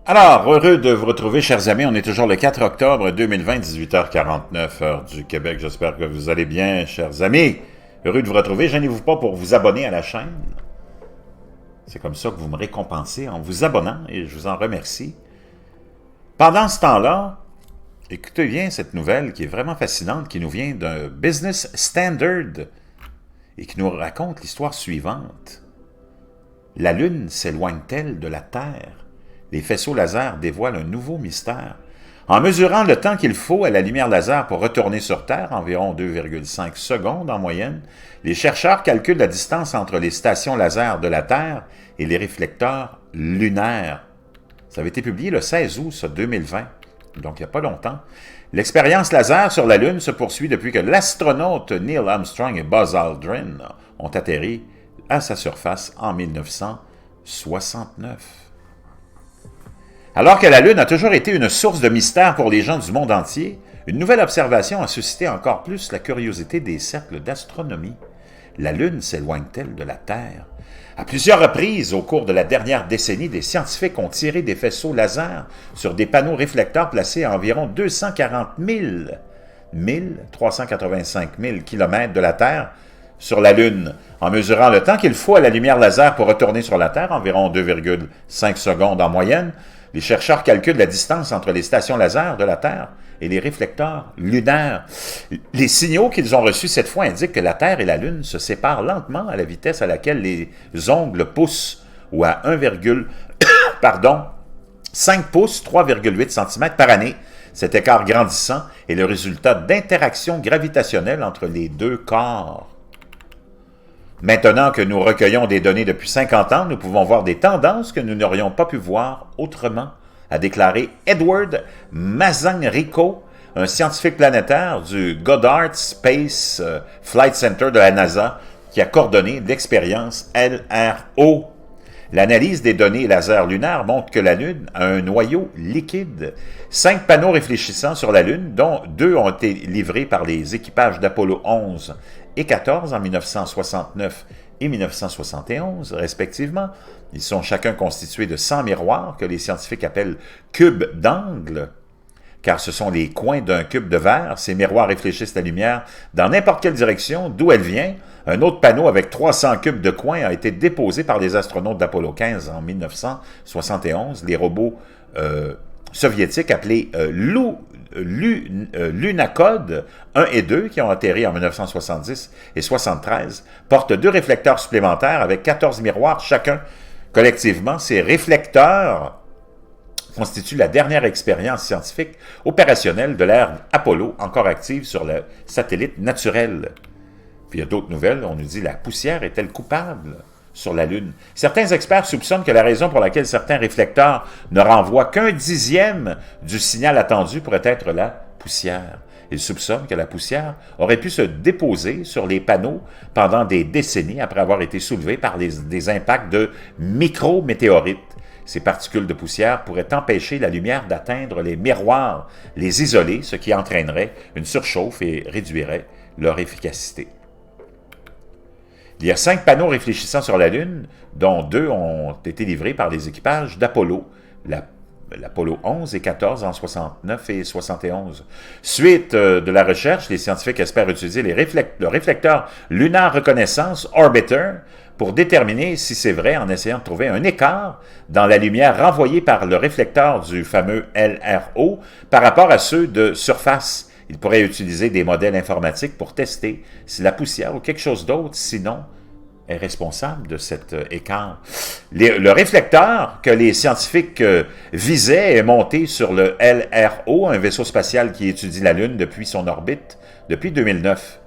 Alors, heureux de vous retrouver, chers amis. On est toujours le 4 octobre 2020, 18h49, heure du Québec. J'espère que vous allez bien, chers amis. Heureux de vous retrouver. Gênez-vous pas pour vous abonner à la chaîne. C'est comme ça que vous me récompensez en vous abonnant et je vous en remercie. Pendant ce temps-là, écoutez bien cette nouvelle qui est vraiment fascinante, qui nous vient d'un Business Standard et qui nous raconte l'histoire suivante. La Lune s'éloigne-t-elle de la Terre? Les faisceaux laser dévoilent un nouveau mystère. En mesurant le temps qu'il faut à la lumière laser pour retourner sur Terre, environ 2,5 secondes en moyenne, les chercheurs calculent la distance entre les stations laser de la Terre et les réflecteurs lunaires. Ça avait été publié le 16 août 2020, donc il n'y a pas longtemps. L'expérience laser sur la Lune se poursuit depuis que l'astronaute Neil Armstrong et Buzz Aldrin ont atterri à sa surface en 1969. Alors que la Lune a toujours été une source de mystère pour les gens du monde entier, une nouvelle observation a suscité encore plus la curiosité des cercles d'astronomie. La Lune s'éloigne-t-elle de la Terre? À plusieurs reprises, au cours de la dernière décennie, des scientifiques ont tiré des faisceaux laser sur des panneaux réflecteurs placés à environ 240 385 000 km de la Terre sur la Lune, en mesurant le temps qu'il faut à la lumière laser pour retourner sur la Terre, environ 2,5 secondes en moyenne. Les chercheurs calculent la distance entre les stations laser de la Terre et les réflecteurs lunaires. Les signaux qu'ils ont reçus cette fois indiquent que la Terre et la Lune se séparent lentement à la vitesse à laquelle les ongles poussent, ou à 5 pouces, 3,8 cm par année. Cet écart grandissant est le résultat d'interactions gravitationnelles entre les deux corps. Maintenant que nous recueillons des données depuis 50 ans, nous pouvons voir des tendances que nous n'aurions pas pu voir autrement, a déclaré Edward Mazanrico, un scientifique planétaire du Goddard Space Flight Center de la NASA, qui a coordonné l'expérience LRO. L'analyse des données laser lunaires montre que la Lune a un noyau liquide. 5 panneaux réfléchissants sur la Lune, dont 2 ont été livrés par les équipages d'Apollo 11 et 14 en 1969 et 1971, respectivement. Ils sont chacun constitués de 100 miroirs que les scientifiques appellent cubes d'angle, car ce sont les coins d'un cube de verre. Ces miroirs réfléchissent la lumière dans n'importe quelle direction, d'où elle vient. Un autre panneau avec 300 cubes de coins a été déposé par les astronautes d'Apollo 15 en 1971. Les robots soviétiques appelés Lunokhod 1 et 2, qui ont atterri en 1970 et 1973, portent 2 réflecteurs supplémentaires avec 14 miroirs chacun. Collectivement, ces réflecteurs constitue la dernière expérience scientifique opérationnelle de l'ère Apollo, encore active sur le satellite naturel. Puis il y a d'autres nouvelles, on nous dit la poussière est-elle coupable sur la Lune? Certains experts soupçonnent que la raison pour laquelle certains réflecteurs ne renvoient qu'un dixième du signal attendu pourrait être la poussière. Ils soupçonnent que la poussière aurait pu se déposer sur les panneaux pendant des décennies après avoir été soulevée par des impacts de micrométéorites. Ces particules de poussière pourraient empêcher la lumière d'atteindre les miroirs, les isoler, ce qui entraînerait une surchauffe et réduirait leur efficacité. Il y a 5 panneaux réfléchissants sur la Lune, dont 2 ont été livrés par les équipages d'Apollo, l'Apollo 11 et 14 en 69 et 71. Suite de la recherche, les scientifiques espèrent utiliser le réflecteur Lunar Reconnaissance Orbiter pour déterminer si c'est vrai en essayant de trouver un écart dans la lumière renvoyée par le réflecteur du fameux LRO par rapport à ceux de surface. Il pourrait utiliser des modèles informatiques pour tester si la poussière ou quelque chose d'autre, sinon, est responsable de cet écart. Le réflecteur que les scientifiques visaient est monté sur le LRO, un vaisseau spatial qui étudie la Lune depuis son orbite, depuis 2009.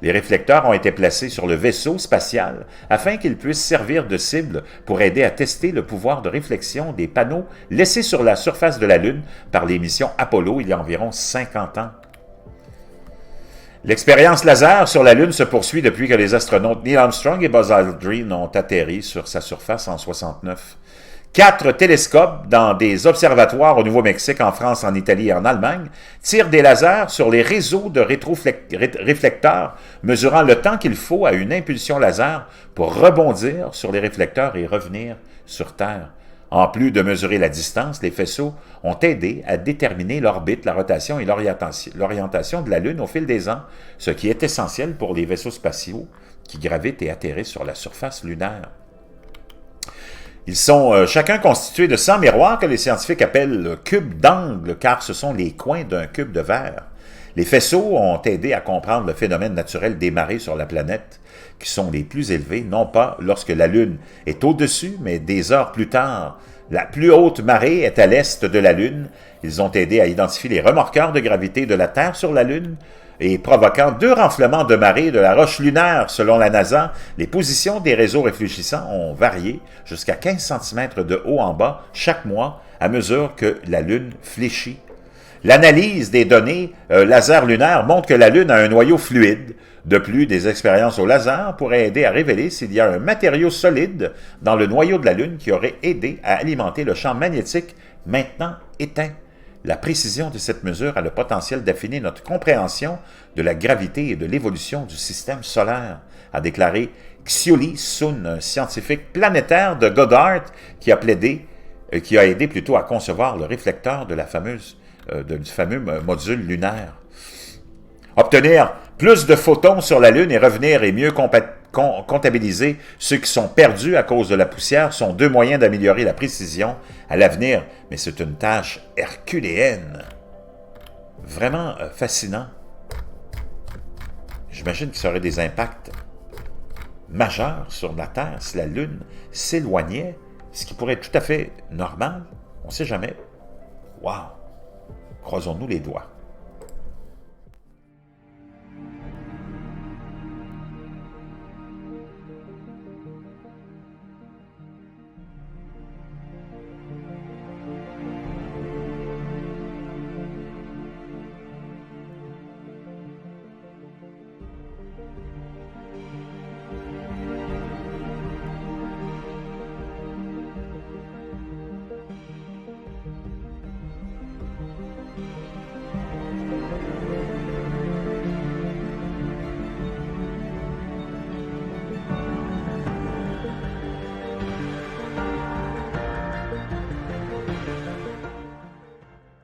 Les réflecteurs ont été placés sur le vaisseau spatial afin qu'ils puissent servir de cible pour aider à tester le pouvoir de réflexion des panneaux laissés sur la surface de la Lune par les missions Apollo il y a environ 50 ans. L'expérience laser sur la Lune se poursuit depuis que les astronautes Neil Armstrong et Buzz Aldrin ont atterri sur sa surface en 1969. 4 télescopes dans des observatoires au Nouveau-Mexique, en France, en Italie et en Allemagne tirent des lasers sur les réseaux de réflecteurs, mesurant le temps qu'il faut à une impulsion laser pour rebondir sur les réflecteurs et revenir sur Terre. En plus de mesurer la distance, les faisceaux ont aidé à déterminer l'orbite, la rotation et l'orientation de la Lune au fil des ans, ce qui est essentiel pour les vaisseaux spatiaux qui gravitent et atterrissent sur la surface lunaire. Ils sont chacun constitués de 100 miroirs que les scientifiques appellent cubes d'angle, car ce sont les coins d'un cube de verre. Les faisceaux ont aidé à comprendre le phénomène naturel des marées sur la planète, qui sont les plus élevées, non pas lorsque la Lune est au-dessus, mais des heures plus tard. La plus haute marée est à l'est de la Lune. Ils ont aidé à identifier les remorqueurs de gravité de la Terre sur la Lune, et provoquant 2 renflements de marée de la roche lunaire. Selon la NASA, les positions des réseaux réfléchissants ont varié jusqu'à 15 cm de haut en bas chaque mois à mesure que la Lune fléchit. L'analyse des données laser lunaires montre que la Lune a un noyau fluide. De plus, des expériences au laser pourraient aider à révéler s'il y a un matériau solide dans le noyau de la Lune qui aurait aidé à alimenter le champ magnétique maintenant éteint. La précision de cette mesure a le potentiel d'affiner notre compréhension de la gravité et de l'évolution du système solaire, a déclaré Xiuli Sun, un scientifique planétaire de Goddard qui a aidé plutôt à concevoir le réflecteur du fameux module lunaire. Obtenir plus de photons sur la Lune et revenir et mieux comptabiliser ceux qui sont perdus à cause de la poussière sont 2 moyens d'améliorer la précision à l'avenir, mais c'est une tâche herculéenne. Vraiment fascinant. J'imagine que ça aurait des impacts majeurs sur la Terre si la Lune s'éloignait, ce qui pourrait être tout à fait normal. On ne sait jamais. Wow! Croisons-nous les doigts.